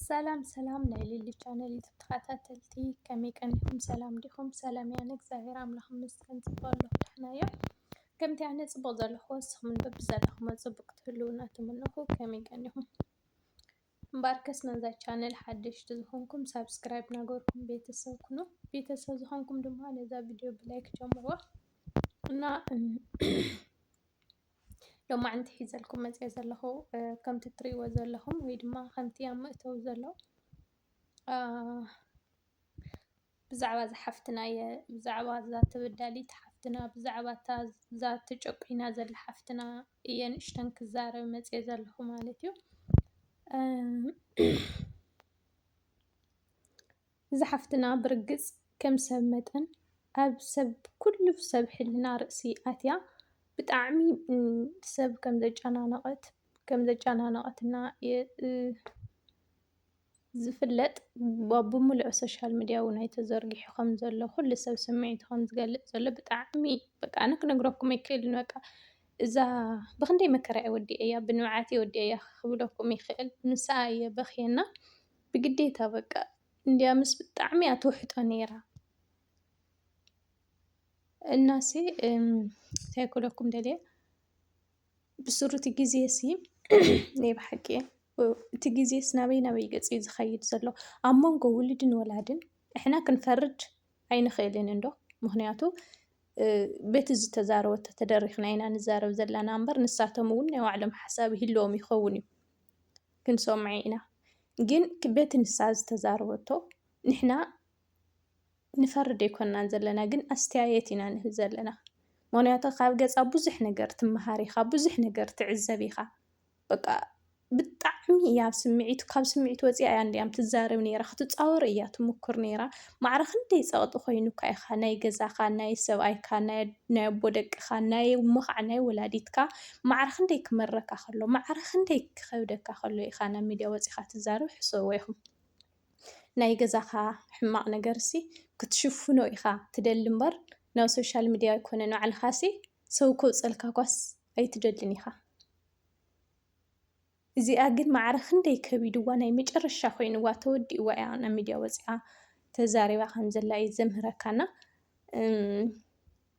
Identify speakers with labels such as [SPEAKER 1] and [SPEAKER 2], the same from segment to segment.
[SPEAKER 1] ሰላም ሰላም ናይ ሊሊ ቻናል ተከታተልቲ ከመይ ቀኒኩም ሰላም ዲኹም? ሰላም ያን እግዚአብሔር አምላኽ መስገን ጽበሉ ድሕና እዮም። ከምቲ ኣነ ጽቡቕ ዘለኹ ወስኹምን በብዘለኹም ጽቡቕ ትህልውና ትምንኹ ከመይ ቀኒኹም? እምበርከስ ነዛ ቻናል ሓደሽቲ ዝኾንኩም ሳብስክራይብ ናገርኩም ቤተሰብ ኩኑ ቤተሰብ ዝኾንኩም ድማ ነዛ ቪድዮ ብላይክ ጀምርዋ እና ሎማዓንቲ ሒዘልኩም መፅአ ዘለኹ ከምቲ ትሪእዎ ዘለኹም ወይ ድማ ከምቲ ኣብ ምእተው ዘሎ ብዛዕባ ዝሓፍትና ብዛዕባ እዛ ተበዳሊት ሓፍትና ብዛዕባ እዛ ተጨቂና ዘላ ሓፍትና እየ ንእሽተን ክዛረብ መፅአ ዘለኹ ማለት እዩ። እዛ ሓፍትና ብርግፅ ከም ሰብ መጠን ኣብ ሰብ ኩሉ ሰብ ሕልና ርእሲ ኣትያ ብጣዕሚ ሰብ ከም ዘጨናነቐትና ዝፍለጥ ብሙሉእ ሶሻል ሚድያ እውን ተዘርጊሑ ከም ዘሎ ኩሉ ሰብ ስምዒቱ ከም ዝገልፅ ዘሎ ብጣዕሚ በቃ ኣነ ክነግረኩም ኣይክእልን። በቃ እዛ ብክንደይ መከራ ወዲኣ እያ ብንብዓት ወዲኣ እያ ክብለኩም ይኽእል። ንሳ እየ በኺየና ብግዴታ በቃ እንድያ ምስ ብጣዕሚ እያ ትውሕጦ ነይራ እናሲ እንታይ ክብለኩም ደልየ ብስሩ እቲ ግዜ ሲ ናይ ብሓቂ እቲ ግዜስ ናበይ ናበይ ገፅ እዩ ዝኸይድ ዘሎ ኣብ መንጎ ውልድን ወላድን ንሕና ክንፈርድ ኣይንኽእልን እንዶ ምክንያቱ በቲ ዝተዛረበቶ ተደሪኽና ኢና ንዛረብ ዘለና እምበር ንሳቶም እውን ናይ ባዕሎም ሓሳብ ይህልዎም ይኸውን እዩ ክንሰምዕ ኢና። ግን በቲ ንሳ ዝተዛረበቶ ንሕና ንፈርድ ኣይኮንናን ዘለና ግን ኣስተያየት ኢና ንህብ ዘለና ምክንያቱ ካብ ገፃ ብዙሕ ነገር ትመሃር ኢኻ ብዙሕ ነገር ትዕዘብ ኢኻ በቃ ብጣዕሚ እያ ስምዒቱ ካብ ስምዒት ወፂኣ እያ እንድያም ትዛረብ ነይራ ክትፃወር እያ ትምኩር ነይራ ማዕረ ክንደይ ፀቕጢ ኮይኑካ ኢኻ ናይ ገዛኻ ናይ ሰብኣይካ ናይ ኣቦ ደቅኻ ናይ እሞኻ ናይ ወላዲትካ ማዕረ ክንደይ ክመረካ ከሎ ማዕረ ክንደይ ክኸብደካ ከሎ ኢኻ ናብ ሚድያ ወፂኻ ትዛረብ ሕሰብዎ ኢኹም። ናይ ገዛኻ ሕማቕ ነገርሲ ክትሽፍኖ ኢኻ ትደሊ እምበር ናብ ሶሻል ሚድያ ይኮነ ንባዕልኻሲ ሰብ ከውፅአልካ ኳስ ኣይትደልን ኢኻ። እዚኣ ግን ማዕረ ክንደይ ከቢድዋ ናይ መጨረሻ ኮይኑዋ ተወዲእዋ እያ ናብ ሚድያ ወፂኣ ተዛሪባ ከም ዘላ እዩ ዘምህረካና።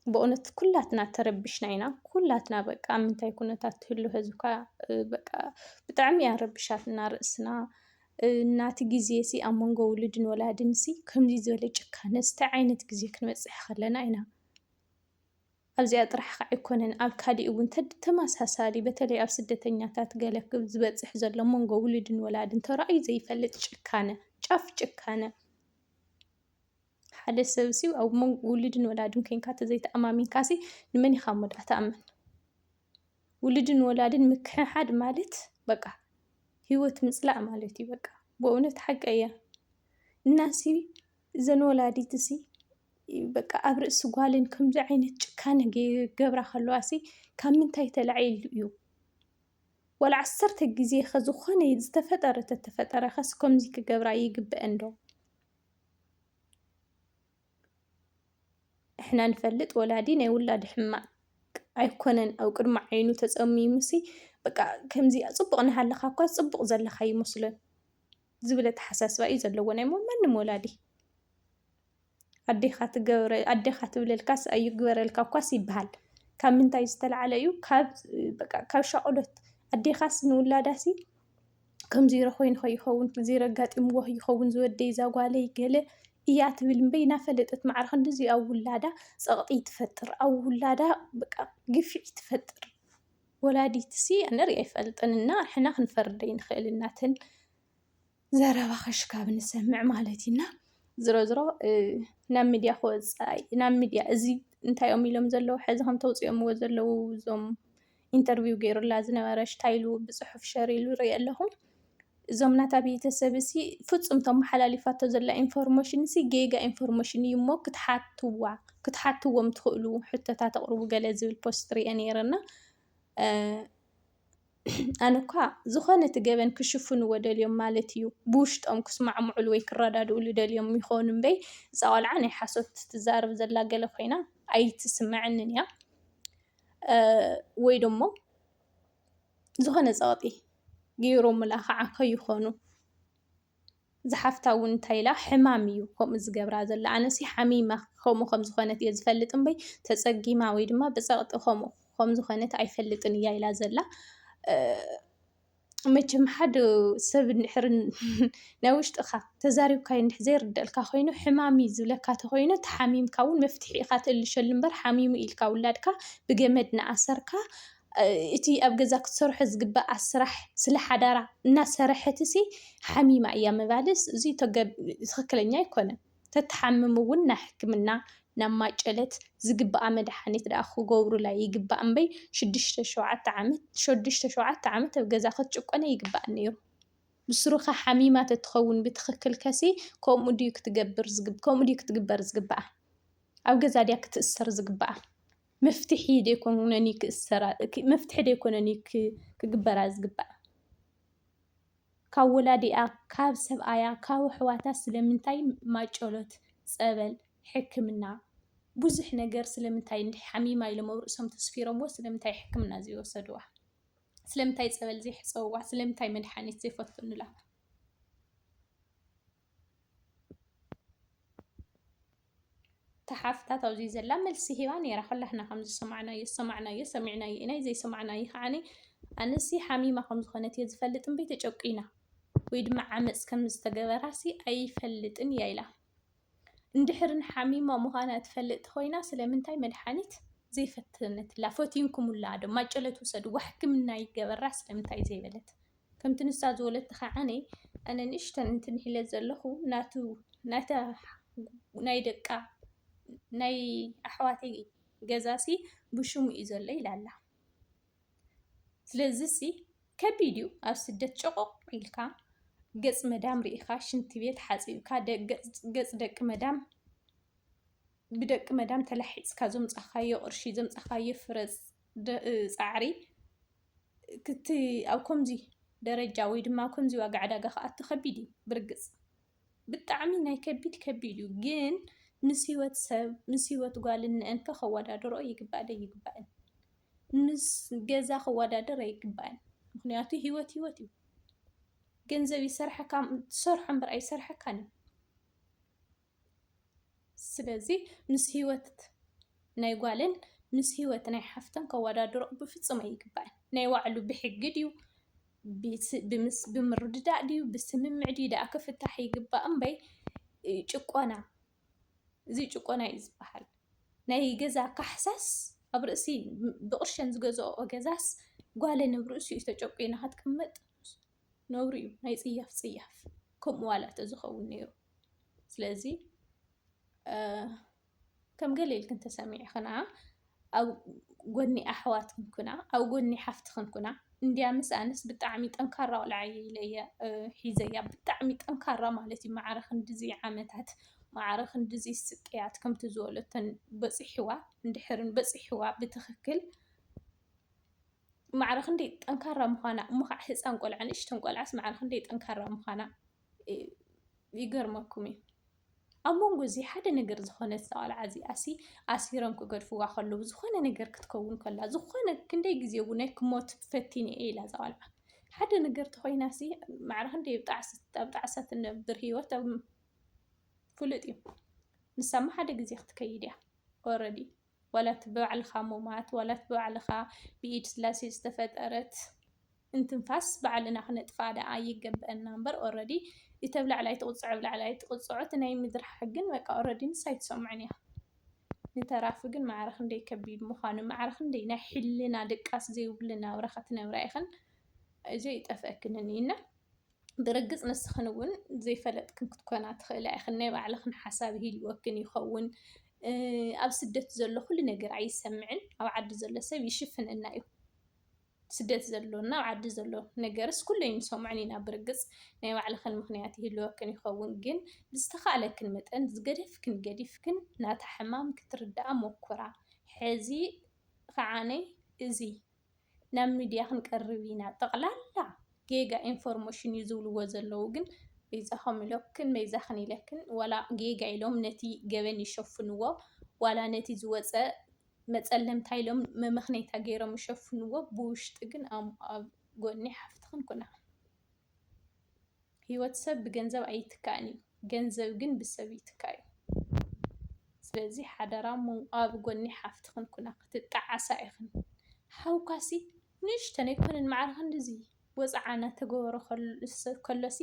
[SPEAKER 1] ብእውነት ኩላትና ተረቢሽና ኢና ኩላትና በቃ ኣብ ምንታይ ኩነታት ትህሉ ህዝብካ በቃ ብጣዕሚ እያ ረቢሻትና ርእስና እናቲ ግዜ ሲ ኣብ መንጎ ውልድን ወላድን ሲ ከምዚ ዝበለ ጭካነ እንታይ ዓይነት ግዜ ክንበፅሕ ከለና ኢና። ኣብዚኣ ጥራሕ ከዓ ኣይኮነን ኣብ ካሊእ እውን ተመሳሳሊ በተለይ ኣብ ስደተኛታት ገለ ዝበፅሕ ዘሎ መንጎ ውልድን ወላድን ተራእዩ ዘይፈልጥ ጭካነ ጫፍ ጭካነ ሓደ ሰብ ሲ ኣብ መንጎ ውልድን ወላድን ኮንካ ተዘይተኣማሚንካ ሲ ንመን ኢኻ እሞ ዳኣ ትኣምን? ውልድን ወላድን ምክሕሓድ ማለት በቃ ሂወት ምፅላእ ማለት እዩ። በቃ ብእውነት ሓቂ እያ እናሲ እዘን ወላዲት ሲ በቃ ኣብ ርእሲ ጓልን ከምዚ ዓይነት ጭካነ ገብራ ከለዋ ሲ ካብ ምንታይ ተላዒሉ እዩ? ወላ 10 ግዜ ዝኾነ ዝተፈጠረ ተተፈጠረ ኸስ ከምዚ ክገብራ ይግብአን ዶ? እሕና ንፈልጥ ወላዲ ናይ ውላድ ሕማቅ ኣይኮነን ኣብ ቅድሚ ዓይኑ ተፀሚሙ ሲ በቃ ከምዚ ፅቡቕ እናሃለኻ እኳ ፅቡቕ ዘለኻ ይመስሎን ዝብል ኣተሓሳስባ እዩ ዘለዎ ናይ ማንም ወላዲ ኣዴኻ ትብለልካስ ኣይግበረልካ እኳስ ይበሃል። ካብ ምንታይ ዝተልዓለ እዩ? ካብ ሻቅሎት ኣዴኻስ ንውላዳሲ ከምዚ ኮይኑ ከይኸውን እዚ ረጋጢምዎ ይኸውን ዝወደይ እዛ ጓለይ ገለ እያ ትብል እምበይ እናፈለጠት ማዕረ ክንድዚ ኣብ ውላዳ ፀቕጢ ትፈጥር ኣብ ውላዳ በቃ ግፍዒ ትፈጥር ወላዲት ሲ ኣነ ሪአ ኣይፈልጥን እና ንሕና ክንፈርድ ኣይንኽእል እናተን ዘረባ ክሽካብ ንሰምዕ ማለት ኢና ዝሮዝሮ ናብ ሚድያ ክወፃኢ ናብ ሚድያ እዚ እንታይ እዮም ኢሎም ዘለዉ ሕዚ ከም ተውፅኦምዎ ዘለዉ እዞም ኢንተርቪው ገይሩላ ዝነበረ ሽታይሉ ብፅሑፍ ሸር ኢሉ ሪአ ኣለኹ። እዞም ናታ ቤተሰብ ሲ ፍፁም ተመሓላሊፋቶ ዘላ ኢንፎርሜሽን ሲ ጌጋ ኢንፎርሜሽን እዩ እሞ ክትሓትዎም ትኽእሉ ሕቶታት ኣቕርቡ ገለ ዝብል ፖስት ሪአ ነይረና ኣነ እኳ ዝኾነ እቲ ገበን ክሽፍንዎ ደልዮም ማለት እዩ ብውሽጦም ክስማዕምዕሉ ወይ ክረዳድእሉ ደልዮም ይኾኑ እምበይ እዛ ቆልዓ ናይ ሓሶት ትዛረብ ዘላ ገለ ኮይና ኣይትስምዐንን እያ ወይ ደሞ ዝኾነ ፀቕጢ ገይሮሙላ ከዓ ከይኾኑ ዝሓፍታ እውን እንታይ ኢላ ሕማም እዩ ከምኡ ዝገብራ ዘላ ኣነሲ ሓሚማ ከምኡ ከም ዝኾነት እየ ዝፈልጥ እምበይ ተፀጊማ ወይ ድማ ብፀቕጢ ከምኡ ከም ዝኾነት ኣይፈልጥን እያ ኢላ ዘላ መቸም ሓደ ሰብ እንድሕር ናይ ውሽጥኻ ተዛሪብካዮ እንድሕር ዘይርደአልካ ኮይኑ ሕማም እዩ ዝብለካ ተኮይኑ ተሓሚምካ እውን መፍትሒ ኢኻ ትእልሸሉ እምበር ሓሚሙ ኢልካ ውላድካ ብገመድ ንኣሰርካ እቲ ኣብ ገዛ ክትሰርሖ ዝግባእ ስራሕ ስለ ሓዳራ እናሰርሐት ሓሚማ እያ ምባልስ እዚ ትክክለኛ ኣይኮነን። ተተሓምም እውን ናብ ሕክምና ናብ ማጨለት ዝግባእ መድሓኒት ደኣ ክገብሩላ ይግባእ እምበይ 6-7 ዓመት ኣብ ገዛ ክትጭቆነ ይግባእ ነይሩ። ብስሩኻ ሓሚማ ተትኸውን ብትክክል ከሲ ከምኡ ድዩ ክትግበር ዝግባኣ ኣብ ገዛ ድያ ክትእሰር ዝግባኣ መፍትሒ ደይኮነኒ ክግበራ ዝግባእ ካብ ወላዲኣ ካብ ሰብኣያ ካብ ኣሕዋታ ስለምንታይ ማጨሎት ፀበል ሕክምና ብዙሕ ነገር ስለምንታይ ሓሚማ ኢሎም ኣብ ርእሶም ተስፊሮምዎ ስለምንታይ ሕክምና ዘይወሰድዋ ስለምንታይ ፀበል ዘይሕፀብዋ ስለምንታይ መድሓኒት ዘይፈትኑላ ተሓፍታት ኣብዚ ዘላ መልሲ ሂባ ነይራ ኩላትና ከምዚ ሰማዕናዮ ሰሚዕናዮ ኢና ዘይሰማዕናዮ ከዓኒ ኣነሲ ሓሚማ ከም ዝኾነት እየ ዝፈልጥ እምበይ ተጨቂና ወይ ድማ ዓመፅ ከም ዝተገበራሲ ኣይፈልጥን እያ ኢላ እንድሕርን ሓሚማ ምዃና ትፈልጥ ኮይና ስለምንታይ መድሓኒት ዘይፈትነትላ ፈቲንኩምላ ዶ ማጨለት ውሰድዋ ሕክምና ይገበራ ስለምንታይ ዘይበለት ከምቲ ንሳ ዝወለት ከዓኒ ኣነ ንእሽተን እንትንሂለ ዘለኹ ናታ ናይ ደቃ ናይ ኣሕዋተይ ገዛሲ ብሽሙ እዩ ዘሎ ኢላ ኣላ ስለዚ ከቢድ እዩ ኣብ ስደት ጭቁቕ ኢልካ ገፅ መዳም ርኢኻ ሽንቲ ቤት ሓፂብካ ገፅ ደቂ መዳም ብደቂ መዳም ተላሒፅካ ዘምፃኻዮ ቅርሺ ዘምፃኻዮ ፍረ ፃዕሪ ኣብ ከምዚ ደረጃ ወይ ድማ ኣብ ከምዚ ዋጋ ዕዳጋ ክኣቱ ከቢድ እዩ ብርግፅ ብጣዕሚ ናይ ከቢድ እዩ ግን ምስ ሂወት ሰብ ምስ ሂወት ጓል እንአን ከወዳድሮ ይግባእ ዶ ይግባእን ምስ ገዛ ከወዳድር ኣይግባእን ምክንያቱ ሂወት እዩ ገንዘብ ይሰርሐካ ትሰርሖ እምበር ኣይሰርሐካን ስለዚ ምስ ሂወት ናይ ጓልን ምስ ሂወት ናይ ሓፍተን ከወዳድሮ ብፍፁም ኣይግባእን ናይ ባዕሉ ብሕጊ ድዩ ብምርድዳእ ድዩ ብስምምዕ ድዩ ደኣ ክፍታሕ ይግባእ እምበይ ጭቆና እዚ ጭቆና እዩ ዝበሃል ናይ ገዛ ካሕሳስ ኣብ ርእሲ ብቅርሸን ዝገዝኦ ገዛስ ጓለን ኣብ ርእሲኡ ተጨቂና ክትቅመጥ ነውሪ እዩ ናይ ፅያፍ ከምኡ ዋላ ተዝኸውን ነይሩ ስለዚ ከም ገለ ኢልክን ተሰሚዕኽና ኣብ ጎኒ ኣሕዋት ክንኩና ኣብ ጎኒ ሓፍቲ ክንኩና እንድያ ምስ ኣነስ ብጣዕሚ ጠንካራ ቆልዓ እየ ሒዘያ ብጣዕሚ ጠንካራ ማለት እዩ ማዕረ ክንድዚ ዓመታት ማዕረ ክንድዚ ስቅያት ከምቲ ዝበለተን በፂሕዋ እንድሕርን በፂሕዋ ብትክክል ማዕረ ክንደይ ጠንካራ ምዃና እሞ ከዓ ህፃን ቆልዓ ንእሽተን ቆልዓስ ማዕረ ክንደይ ጠንካራ ምዃና ይገርመኩም እዩ ኣብ መንጎ እዚ ሓደ ነገር ዝኾነት ቆልዓ እዚኣሲ ኣሲሮም ክገድፍዋ ከለዉ ዝኾነ ነገር ክትከውን ከላ ዝኾነ ክንደይ ግዜ እውን ናይ ክሞት ፈቲነ እየ ኢላ እዛ ቆልዓ ሓደ ነገር ተኮይናሲ ማዕረ ክንደይ ኣብ ጣዕሳ ትነብር ሂወት ፍሉጥ እዩ ንሳማ ሓደ ግዜ ክትከይድ እያ ኦልሬዲ ዋላት ብባዕልኻ ሞማት ዋላት ብባዕልኻ ብኢድ ስላሴ ዝተፈጠረት እንትንፋስ ባዕልና ክነጥፋ ደኣ ይገበአና እምበር ኦልሬዲ ይተብላዕላይ ትቁፅዖ ብላዕላይ ትቁፅዖ እቲ ናይ ምድሪ ሕግን በቃ ኦልሬዲ ንሳይ ትሰምዖን እያ ንተራፊ ግን ማዕረ ክንደይ ከቢድ ምዃኑ ማዕረ ክንደይ ናይ ሕልና ደቃስ ዘይብልና ናብራ ክትነብራ ኢኽን እዚ ይጠፍአክንን እዩና ብርግፅ ንስኽን እውን ዘይፈለጥክን ክትኮና ትኽእላ ኢኽን ናይ ባዕልኽን ሓሳብ ሂልወክን ይኸውን ኣብ ስደት ዘሎ ኩሉ ነገር ኣይሰምዕን ኣብ ዓዲ ዘሎ ሰብ ይሽፍነና እዩ ስደት ዘሎና ኣብ ዓዲ ዘሎ ነገርስ ኩሉ ይንሰምዖን ኢና ብርግፅ ናይ ባዕልኽን ምክንያት ይህልወክን ይኸውን ግን ብዝተኻእለክን መጠን ዝገደፍክን ገዲፍክን ናታ ሕማም ክትርዳኣ ሞኩራ ሕዚ ከዓነይ እዚ ናብ ሚድያ ክንቀርብ ኢና ጠቕላላ ጌጋ ኢንፎርሜሽን እዩ ዝብልዎ ዘለዉ ግን በይዛኸም ኢለክን በይዛኽን ኢለክን ዋላ ጌጋ ኢሎም ነቲ ገበን ይሸፍንዎ ዋላ ነቲ ዝወፀ መፀለምታ ኢሎም መምኽኔታ ገይሮም ይሸፍንዎ ብውሽጢ ግን ኣብ ጎኒ ሓፍቲ ክንኩና ህይወት ሰብ ብገንዘብ ኣይትካእን እዩ ገንዘብ ግን ብሰብ ይትካእ እዩ ስለዚ ሓደራ እሞ ኣብ ጎኒ ሓፍትኽን ኩና ክትጣዓሳ ኢኽን ሓውካሲ ንእሽተን ኣይኮነን መዕረ ክንዲዚ ወፃዓና ተገበሮ ከሎሲ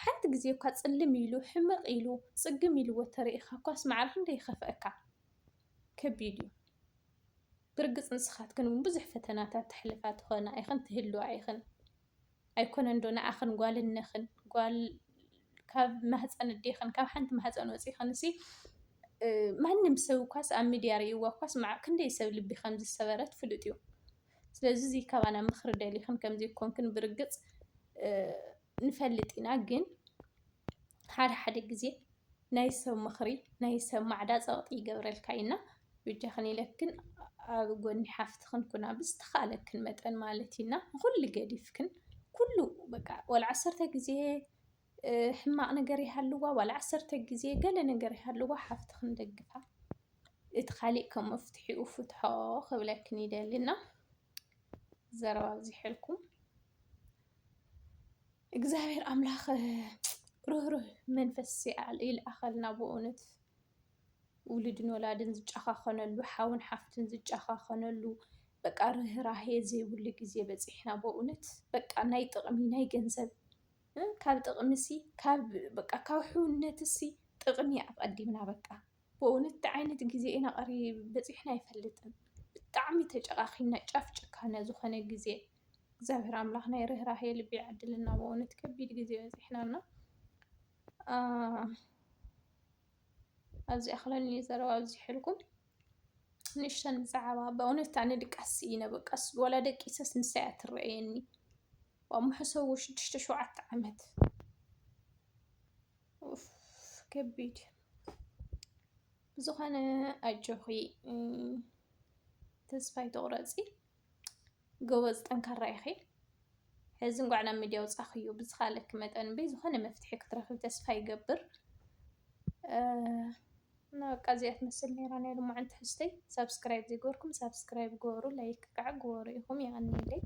[SPEAKER 1] ሓንቲ ግዜ እኳ ፅልም ኢሉ ሕምቕ ኢሉ ፅግም ኢልዎ ተሪኢኻ እኳስ መዕረ ክንደይ ይኸፍአካ ከቢድ እዩ ብርግፅ ንስኻትክን እውን ብዙሕ ፈተናታት ተሕልፋ ትኾና ኢኽን ትህልዋ ኢኽን ኣይኮነን ዶ ንዓኽን ጓልነኽን ጓል ካብ ማህፀን ኣዴኽን ካብ ሓንቲ ማህፀን ወፂእኽንሲ ማንም ሰብ እኳስ ኣብ ሚድያ ርእይዋ እኳስ ክንደይ ሰብ ልቢ ከም ዝሰበረት ፍሉጥ እዩ ስለዚ እዚ ካባና ምክሪ ደሊኽን ከምዚ ኮንክን ብርግፅ ንፈልጥ ኢና ግን ሓደ ሓደ ግዜ ናይ ሰብ ምክሪ ናይ ሰብ ማዕዳ ፀቕጢ ይገብረልካ ኢና ብጃኽን ኢለክን ኣብ ጎኒ ሓፍትኽን ኩና ብዝተኻለክን መጠን ማለት ኢና ኩሉ ገዲፍክን ኩሉ በቃ ወላ 10 ግዜ ሕማቕ ነገር ይሃልዋ ዋላ 10 ግዜ ገለ ነገር ይሃልዋ ሓፍትኽን ደግፋ እቲ ካሊእ ከም መፍትሒኡ ፍትሖ ክብለክን ይደልና ዘረባ ኣብዚሕልኩም እግዚአብሔር ኣምላኽ ሩህሩህ መንፈስ ይልኣኸልና ብእውነት ውልድን ወላድን ዝጨኻኸነሉ ሓውን ሓፍትን ዝጨኻኸነሉ በቃ ርህራሄ ዘይብሉ ግዜ በፂሕና ብእውነት በቃ ናይ ጥቕሚ ናይ ገንዘብ ካብ ጥቕሚሲ በቃ ካብ ሕውነትሲ ጥቕሚ ኣቐዲምና በቃ ብእውነት ዓይነት ግዜ ኢና በፂሕና ኣይፈልጥን ብጣዕሚ ተጨኻኺና ጫፍ ጭካነ ዝኾነ ግዜ እግዚአብሔር ኣምላኽ ናይ ርህራሄ ልቢ ይዓድልና ብእውነት ከቢድ ግዜ በፂሕናና ኣብዚ ኣኽለኒ ዘረባ ኣብዚሕልኩም ንእሽተን ብዛዕባ በእውነት ኣነ ድቃሲ ኢነ በቃስ ወላ ደቂሰስ ንሳይ ትረአየኒ ወምሕሰቡ 6-7 ዓመት ከቢድ ዝኾነ ኣጆኺ ተስፋ ኣይትቑረፂ ጎበዝ ጠንካራ ኢኺ ሕዚ እንጓዕ ናብ ሚድያ ውፃኽዮ ብዝኻለክ መጠን ዝኾነ መፍትሒ ክትረኽብ ተስፋ ይገብር በቃ እዚኣ ትመስል ነይራ ናይ ሎማዓንቲ ሕዝተይ ሳብስክራይብ ዘይገበርኩም ሳብስክራይብ ገበሩ ላይክ ከዓ ገበሩ ኢኹም ይቐኒለይ